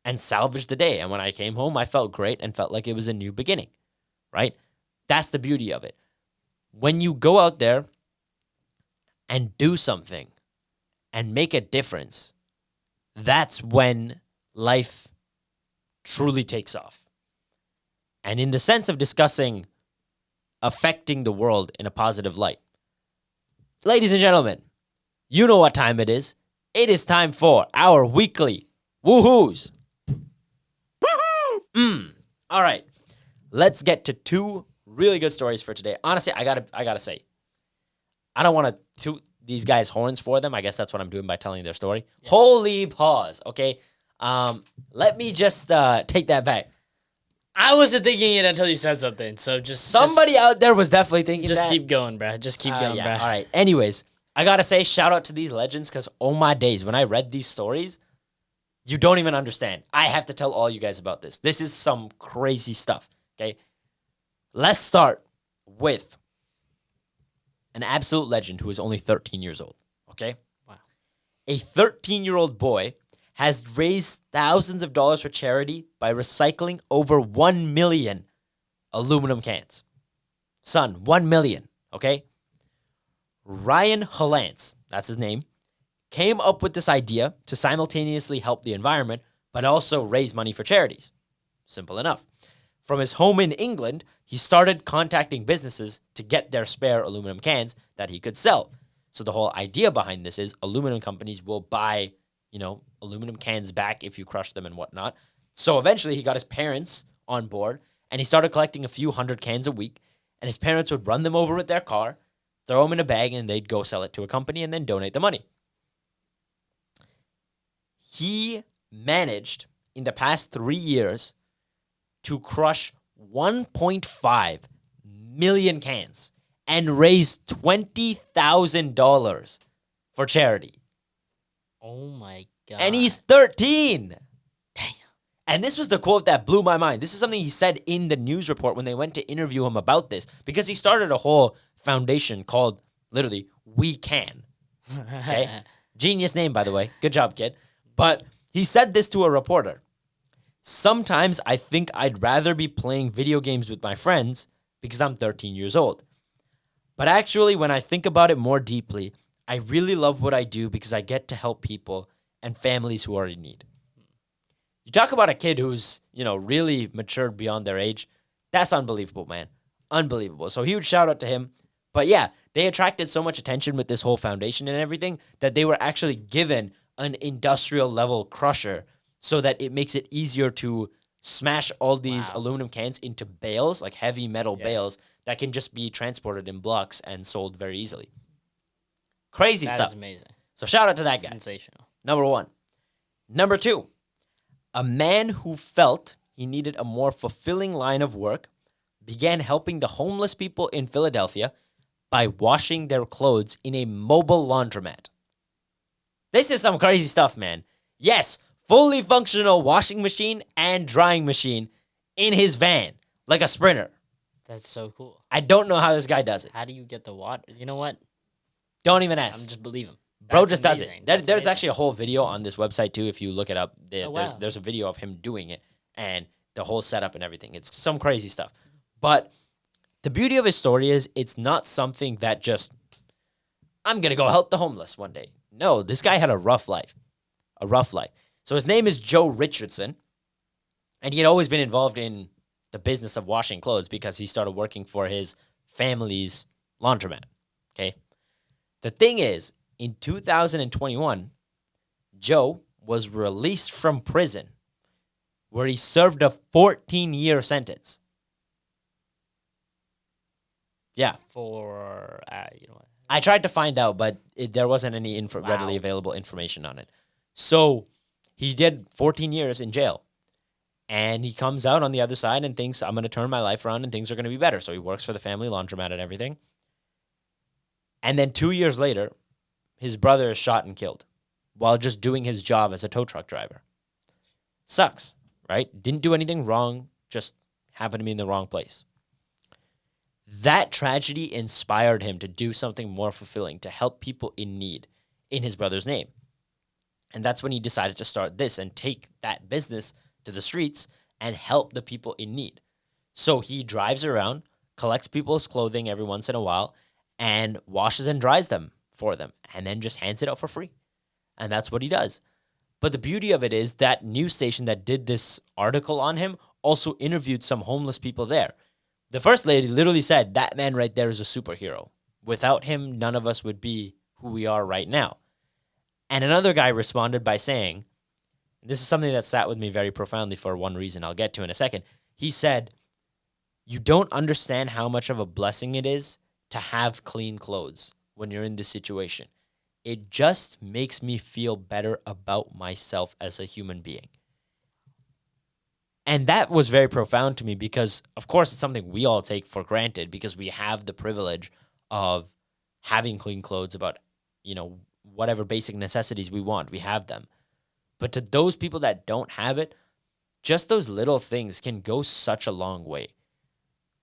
Speaker 1: and salvaged the day. And when I came home, I felt great and felt like it was a new beginning, right? That's the beauty of it. When you go out there and do something and make a difference, that's when life truly takes off. And in the sense of discussing affecting the world in a positive light, ladies and gentlemen, you know what time it is. It is time for our weekly woohoos. All right, let's get to 2 really good stories for today. Honestly, I gotta say, I don't want to toot these guys' horns for them. I guess that's what I'm doing by telling their story. Yeah. Holy pause, okay? Let me just take that back.
Speaker 2: I wasn't thinking it until you said something, so
Speaker 1: somebody out there was definitely thinking
Speaker 2: just
Speaker 1: that.
Speaker 2: Keep going, bruh. Just keep going, bruh.
Speaker 1: All right. Anyways, I gotta say, shout out to these legends, because oh my days, when I read these stories, you don't even understand. I have to tell all you guys about this. This is some crazy stuff, okay? Let's start with an absolute legend who is only 13 years old, okay?
Speaker 2: Wow.
Speaker 1: A 13-year-old boy has raised thousands of dollars for charity by recycling over 1 million aluminum cans. Son, 1 million, okay? Ryan Halance, that's his name, came up with this idea to simultaneously help the environment, but also raise money for charities. Simple enough. From his home in England, he started contacting businesses to get their spare aluminum cans that he could sell. So the whole idea behind this is aluminum companies will buy, aluminum cans back if you crush them and whatnot. So eventually he got his parents on board, and he started collecting a few hundred cans a week, and his parents would run them over with their car, throw them in a bag, and they'd go sell it to a company and then donate the money. He managed in the past 3 years to crush 1.5 million cans and raise $20,000 for charity.
Speaker 2: Oh my God.
Speaker 1: And he's 13.
Speaker 2: Damn.
Speaker 1: And this was the quote that blew my mind. This is something he said in the news report when they went to interview him about this, because he started a whole foundation called, literally, We Can. Okay? Genius name, by the way. Good job, kid. But he said this to a reporter. Sometimes I think I'd rather be playing video games with my friends because I'm 13 years old. But actually, when I think about it more deeply, I really love what I do because I get to help people and families who are in need. You talk about a kid who's, really matured beyond their age. That's unbelievable, man. Unbelievable. So huge shout out to him. But yeah, they attracted so much attention with this whole foundation and everything that they were actually given an industrial level crusher so that it makes it easier to smash all these aluminum cans into bales, like heavy metal bales that can just be transported in blocks and sold very easily. Crazy stuff.
Speaker 2: That is amazing.
Speaker 1: So shout out to that guy.
Speaker 2: Sensational.
Speaker 1: Number 1. Number 2, a man who felt he needed a more fulfilling line of work began helping the homeless people in Philadelphia by washing their clothes in a mobile laundromat. This is some crazy stuff, man. Yes, fully functional washing machine and drying machine in his van, like a Sprinter.
Speaker 2: That's so cool.
Speaker 1: I don't know how this guy does it.
Speaker 2: How do you get the water? You know what?
Speaker 1: Don't even
Speaker 2: I'm
Speaker 1: ask.
Speaker 2: just believe him.
Speaker 1: Bro
Speaker 2: That's
Speaker 1: just does it.
Speaker 2: amazing.
Speaker 1: There's
Speaker 2: That's amazing.
Speaker 1: actually a whole video on this website too. If you look it up,
Speaker 2: Oh, wow.
Speaker 1: there's a video of him doing it and the whole setup and everything. It's some crazy stuff. But the beauty of his story is it's not something that just, I'm going to go help the homeless one day. No, this guy had a rough life. A rough life. So his name is Joe Richardson. And he had always been involved in the business of washing clothes because he started working for his family's laundromat. Okay. The thing is, in 2021, Joe was released from prison where he served a 14-year sentence. Yeah.
Speaker 2: For, you know what?
Speaker 1: I tried to find out, but there wasn't any readily available information on it. So he did 14 years in jail. And he comes out on the other side and thinks, I'm going to turn my life around and things are going to be better. So he works for the family laundromat and everything. And then 2 years later, his brother is shot and killed while just doing his job as a tow truck driver. Sucks, right? Didn't do anything wrong, just happened to be in the wrong place. That tragedy inspired him to do something more fulfilling, to help people in need in his brother's name. And that's when he decided to start this and take that business to the streets and help the people in need. So he drives around, collects people's clothing every once in a while, and washes and dries them for them, and then just hands it out for free. And that's what he does. But the beauty of it is that news station that did this article on him also interviewed some homeless people there. The first lady literally said, that man right there is a superhero. Without him, none of us would be who we are right now. And another guy responded by saying, this is something that sat with me very profoundly for one reason I'll get to in a second. He said, you don't understand how much of a blessing it is to have clean clothes when you're in this situation. It just makes me feel better about myself as a human being. And that was very profound to me because, of course, it's something we all take for granted because we have the privilege of having clean clothes about, whatever basic necessities we want. We have them. But to those people that don't have it, just those little things can go such a long way.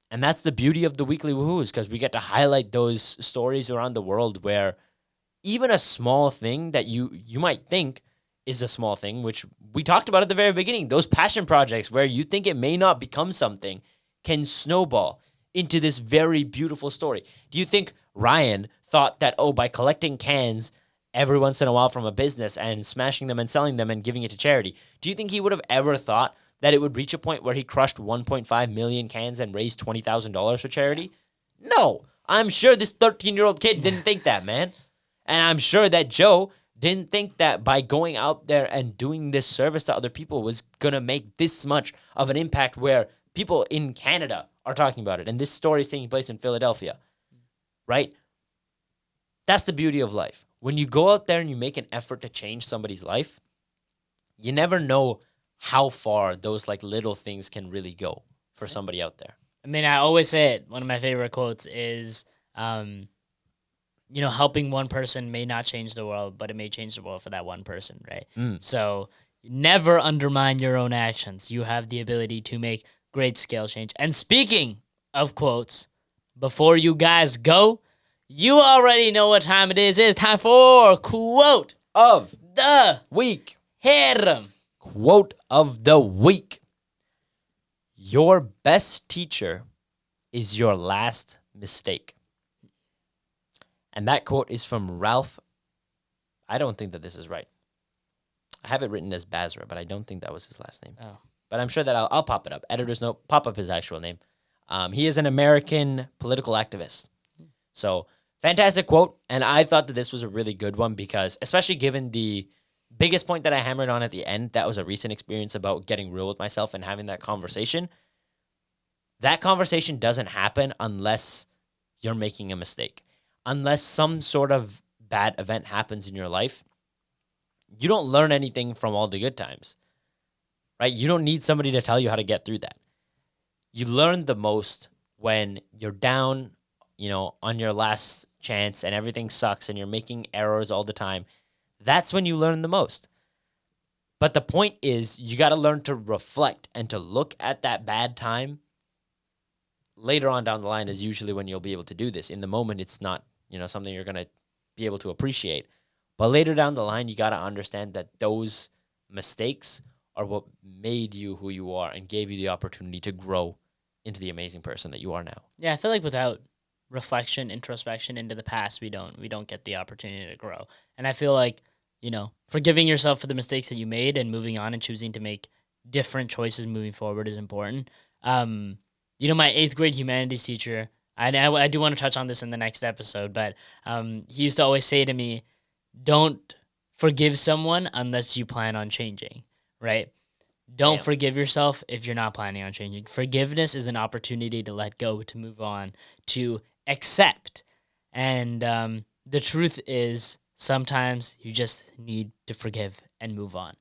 Speaker 1: And that's the beauty of the Weekly Woohoos, because we get to highlight those stories around the world where even a small thing that you might think is a small thing, which we talked about at the very beginning, those passion projects where you think it may not become something, can snowball into this very beautiful story. Do you think Ryan thought that, by collecting cans every once in a while from a business and smashing them and selling them and giving it to charity, do you think he would have ever thought that it would reach a point where he crushed 1.5 million cans and raised $20,000 for charity? No. I'm sure this 13-year-old kid didn't think that, man. And I'm sure that Joe didn't think that by going out there and doing this service to other people was going to make this much of an impact where people in Canada are talking about it. And this story is taking place in Philadelphia, right? That's the beauty of life. When you go out there and you make an effort to change somebody's life, you never know how far those little things can really go for somebody out there.
Speaker 2: I mean, I always say it. One of my favorite quotes is, helping one person may not change the world, but it may change the world for that one person, right? So never undermine your own actions. You have the ability to make great scale change. And speaking of quotes, before you guys go, you already know what time it is. It's time for Quote
Speaker 1: of
Speaker 2: the
Speaker 1: Week.
Speaker 2: Hit 'em.
Speaker 1: Quote of the Week. Your best teacher is your last mistake. And that quote is from Ralph. I don't think that this is right. I have it written as Basra, but I don't think that was his last name.
Speaker 2: Oh.
Speaker 1: But I'm sure that I'll pop it up. Editor's note, pop up his actual name. He is an American political activist. So, fantastic quote. And I thought that this was a really good one because, especially given the biggest point that I hammered on at the end, that was a recent experience about getting real with myself and having that conversation. That conversation doesn't happen unless you're making a mistake. Unless some sort of bad event happens in your life, you don't learn anything from all the good times, right? You don't need somebody to tell you how to get through that. You learn the most when you're down, on your last chance and everything sucks and you're making errors all the time. That's when you learn the most. But the point is, you got to learn to reflect and to look at that bad time later on down the line is usually when you'll be able to do this. In the moment, it's not, something you're going to be able to appreciate. But later down the line, you got to understand that those mistakes are what made you who you are and gave you the opportunity to grow into the amazing person that you are now.
Speaker 2: Yeah, I feel like without reflection, introspection into the past, we don't get the opportunity to grow. And I feel like, forgiving yourself for the mistakes that you made and moving on and choosing to make different choices moving forward is important. My 8th grade humanities teacher, I do want to touch on this in the next episode, but he used to always say to me, don't forgive someone unless you plan on changing, right? Don't
Speaker 1: Damn.
Speaker 2: forgive yourself if you're not planning on changing. Forgiveness is an opportunity to let go, to move on, to accept. And the truth is, sometimes you just need to forgive and move on.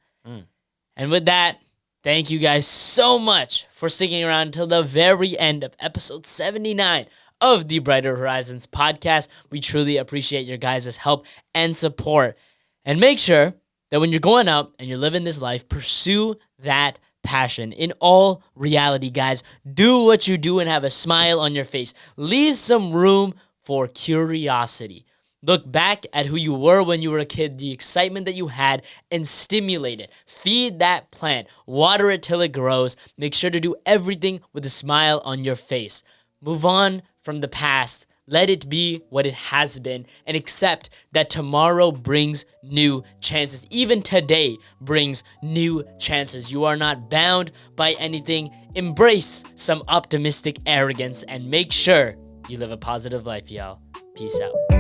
Speaker 2: And with that, thank you guys so much for sticking around until the very end of episode 79 of the Brighter Horizons podcast. We truly appreciate your guys' help and support. And make sure that when you're going out and you're living this life, pursue that passion. In all reality, guys, do what you do and have a smile on your face. Leave some room for curiosity. Look back at who you were when you were a kid, the excitement that you had, and stimulate it. Feed that plant. Water it till it grows. Make sure to do everything with a smile on your face. Move on from the past. Let it be what it has been and accept that tomorrow brings new chances. Even today brings new chances. You are not bound by anything. Embrace some optimistic arrogance and make sure you live a positive life, y'all. Peace out.